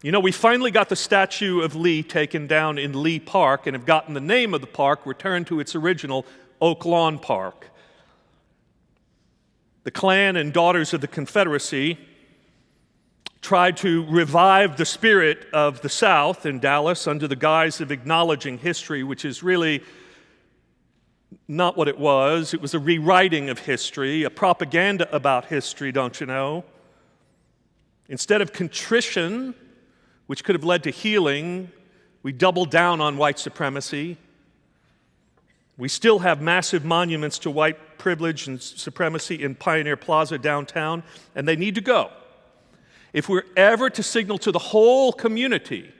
You know, we finally got the statue of Lee taken down in Lee Park and have gotten the name of the park returned to its original Oak Lawn Park. The Klan and Daughters of the Confederacy tried to revive the spirit of the South in Dallas under the guise of acknowledging history, which is really not what it was. It was a rewriting of history, a propaganda about history, don't you know? Instead of contrition, which could have led to healing, we doubled down on white supremacy. We still have massive monuments to white privilege and supremacy in Pioneer Plaza downtown, and they need to go. If we're ever to signal to the whole community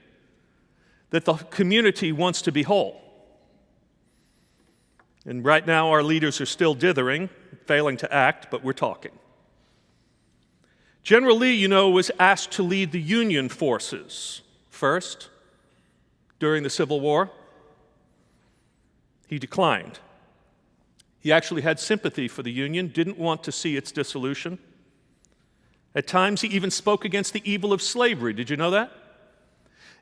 that the community wants to be whole. And right now our leaders are still dithering, failing to act, but we're talking. General Lee, you know, was asked to lead the Union forces first during the Civil War. He declined. He actually had sympathy for the Union, didn't want to see its dissolution. At times, he even spoke against the evil of slavery. Did you know that?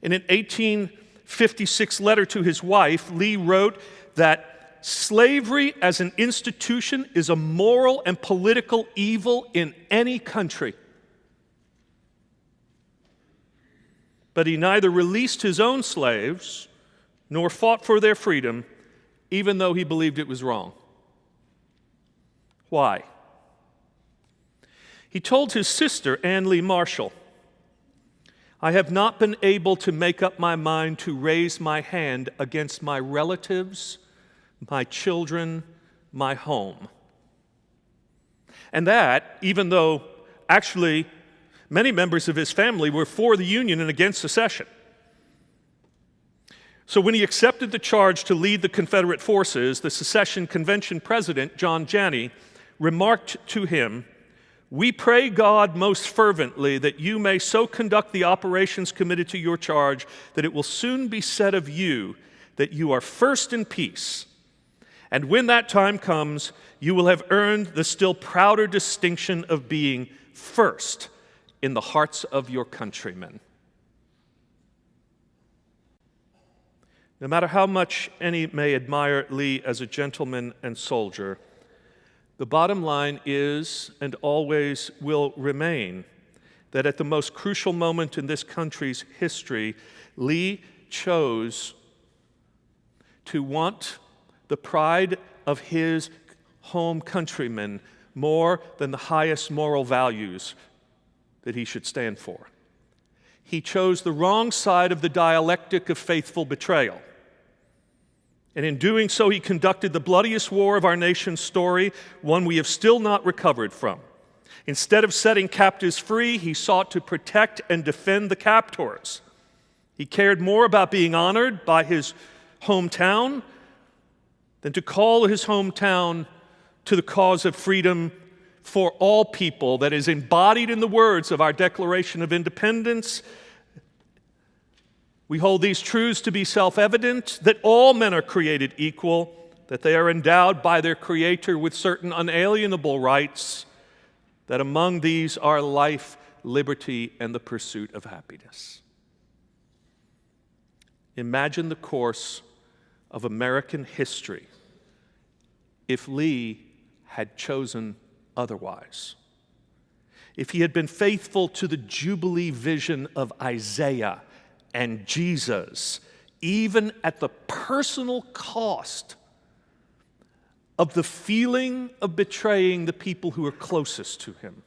In an 1856 letter to his wife, Lee wrote that slavery as an institution is a moral and political evil in any country. But he neither released his own slaves nor fought for their freedom, even though he believed it was wrong. Why? He told his sister, Anne Lee Marshall, "I have not been able to make up my mind to raise my hand against my relatives, my children, my home." And that, even though actually many members of his family were for the Union and against secession. So when he accepted the charge to lead the Confederate forces, the Secession Convention president, John Janney, remarked to him, "We pray God most fervently that you may so conduct the operations committed to your charge that it will soon be said of you that you are first in peace. And when that time comes, you will have earned the still prouder distinction of being first in the hearts of your countrymen." No matter how much any may admire Lee as a gentleman and soldier, the bottom line is, and always will remain, that at the most crucial moment in this country's history, Lee chose to want the pride of his home countrymen more than the highest moral values that he should stand for. He chose the wrong side of the dialectic of faithful betrayal. And in doing so, he conducted the bloodiest war of our nation's story, one we have still not recovered from. Instead of setting captives free, he sought to protect and defend the captors. He cared more about being honored by his hometown than to call his hometown to the cause of freedom for all people that is embodied in the words of our Declaration of Independence. We hold these truths to be self-evident, that all men are created equal, that they are endowed by their Creator with certain unalienable rights, that among these are life, liberty, and the pursuit of happiness. Imagine the course of American history if Lee had chosen otherwise. If he had been faithful to the Jubilee vision of Isaiah and Jesus, even at the personal cost of the feeling of betraying the people who are closest to him.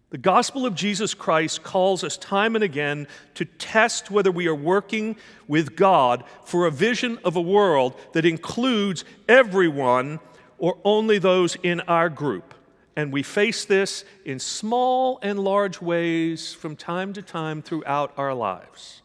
The gospel of Jesus Christ calls us time and again to test whether we are working with God for a vision of a world that includes everyone or only those in our group. And we face this in small and large ways from time to time throughout our lives.